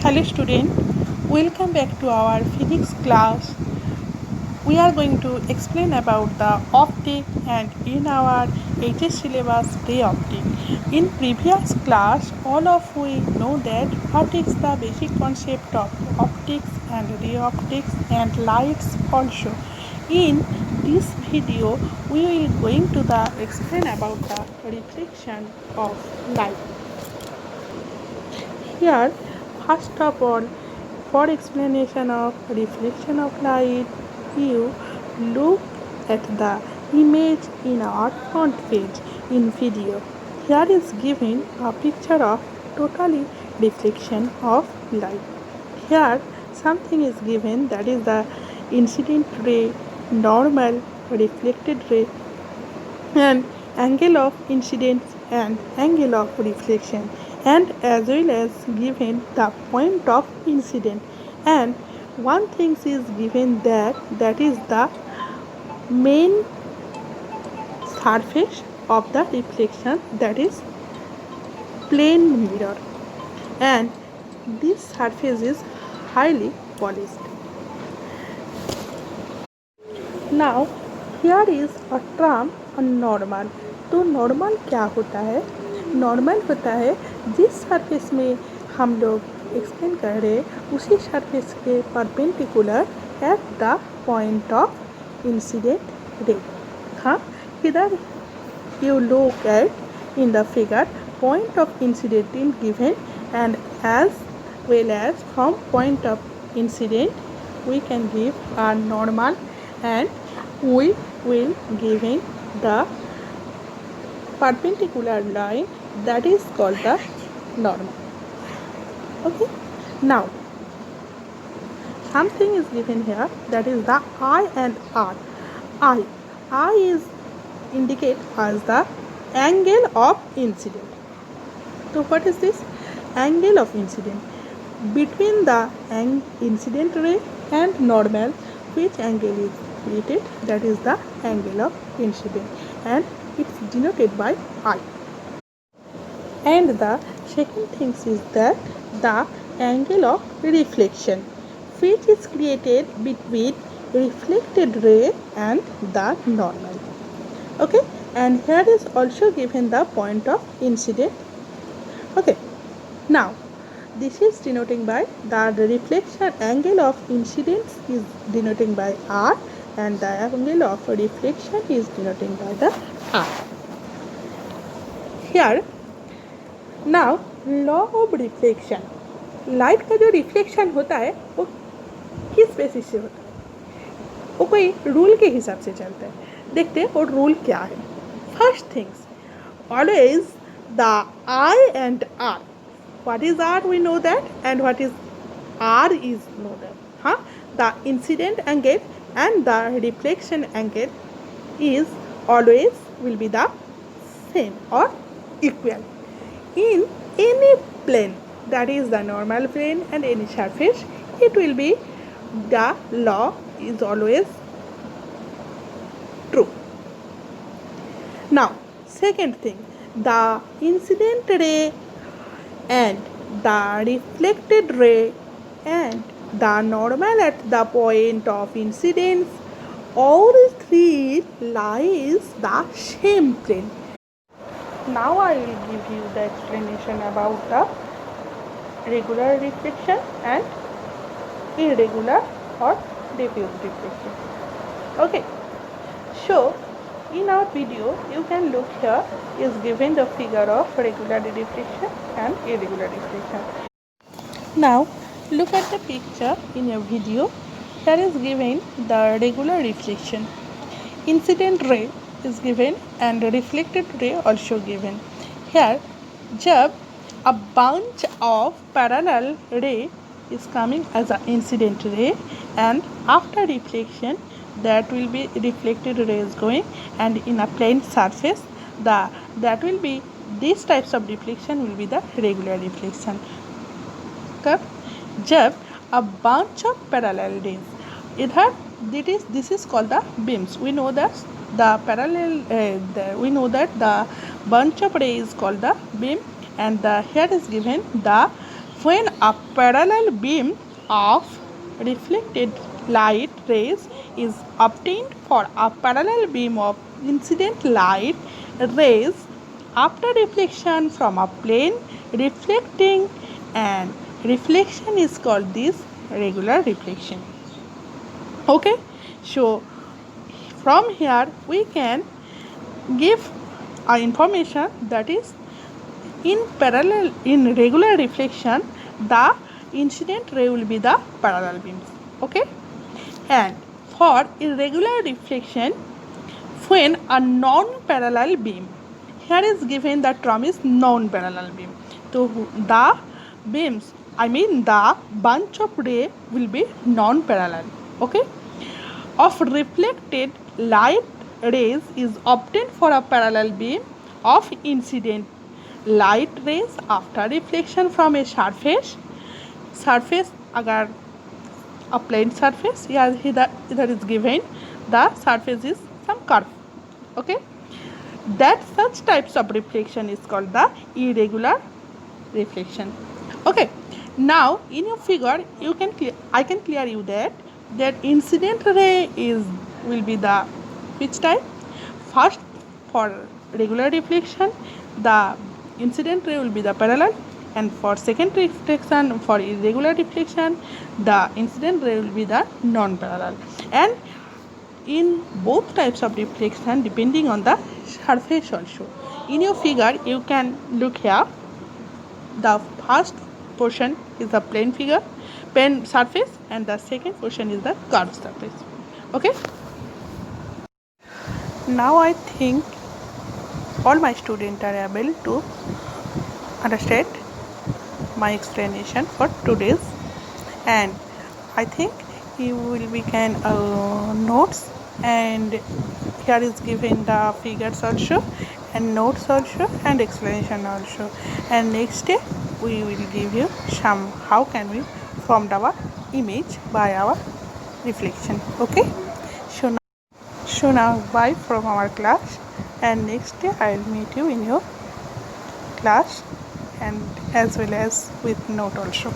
Hello student, welcome back to our physics class. We are going to explain about the optic and in our HS syllabus ray optic. In previous class, all of we know that what is the basic concept of optics and ray optics and lights also. In this video, we will going to the explain about the reflection of light. Here, first of all, for explanation of reflection of light, you look at the image in our front page in video. Here is given a picture of totally reflection of light. Here something is given, that is the incident ray, normal, reflected ray, and angle of incidence and angle of reflection, and as well as given the point of incident. And one thing is given, that is the main surface of the reflection, that is plane mirror, and this surface is highly polished. Now here is a term normal. तो normal क्या होता है? Normal होता है जिस surface में हम लोग एक्सप्लेन कर रहे हैं उसी सरफेस के perpendicular at the point of incident ray. हाँ, इधर you look at in the figure point of incident is given, and as well as from point of incident we can give a normal, and we will giving the perpendicular line, that is called the normal. Okay, now something is given here, that is the I and R. I is indicate as the angle of incident. So what is this? Angle of incident between the incident ray and normal, which angle is created, that is the angle of incident, and it's denoted by I. And the second thing is that the angle of reflection, which is created between reflected ray and the normal. Okay, and here is also given the point of incident. Okay, now this is denoting by the reflection angle of incidence is denoting by R, and the angle of reflection is denoting by the R. Here now law of reflection, light का जो reflection होता है वो किस basis से होता है? वो कोई रूल के हिसाब से चलता है. देखते हैं वो रूल क्या है. First things, always the I and R. What is R? We know that, and what is R is know that. हाँ, the incident angle and the reflection angle is always will be the same or equal in any plane, that is the normal plane and any surface. It will be, the law is always true. Now second thing, the incident ray and the reflected ray and the normal at the point of incidence, all three lies the same plane. Now I will give you the explanation about the regular reflection and irregular or diffuse reflection. Okay, so in our video you can look, here is given the figure of regular reflection and irregular reflection. Now look at the picture in your video. Here is given the regular reflection. Incident ray is given and reflected ray also given. Here, जब a bunch of parallel ray is coming as an incident ray, and after reflection that will be reflected ray is going, and in a plane surface that will be, these types of reflection will be the regular reflection. कब? जब a bunch of parallel rays, इधर this is called the beams. We know that the parallel we know that the bunch of rays is called the beam, and here is given the when a parallel beam of reflected light rays is obtained for a parallel beam of incident light rays after reflection from a plane reflecting, and reflection is called this regular reflection. Okay, so from here we can give information that is in regular reflection the incident ray will be the parallel beams. Okay, and for irregular reflection when a non-parallel beam, here is given the term is non-parallel beam, so the beams the bunch of ray will be non-parallel. Okay, of reflected light rays is obtained for a parallel beam of incident light rays after reflection from a surface अगर a plane surface, here is given the surface is some curve. Okay, that such types of reflection is called the irregular reflection. Okay, now in your figure I can clear you that incident ray will be the which type. First, for regular reflection the incident ray will be the parallel, and for second reflection for irregular reflection the incident ray will be the non-parallel. And in both types of reflection depending on the surface also. In your figure you can look here, the first portion is the plane surface and the second portion is the curved surface. Okay, now I think all my students are able to understand my explanation for today's, and I think you will begin notes, and here is given the figures also and notes also and explanation also, and next day we will give you some how can we form our image by our reflection. Okay, so now bye from our class, and next day I will meet you in your class and as well as with note also.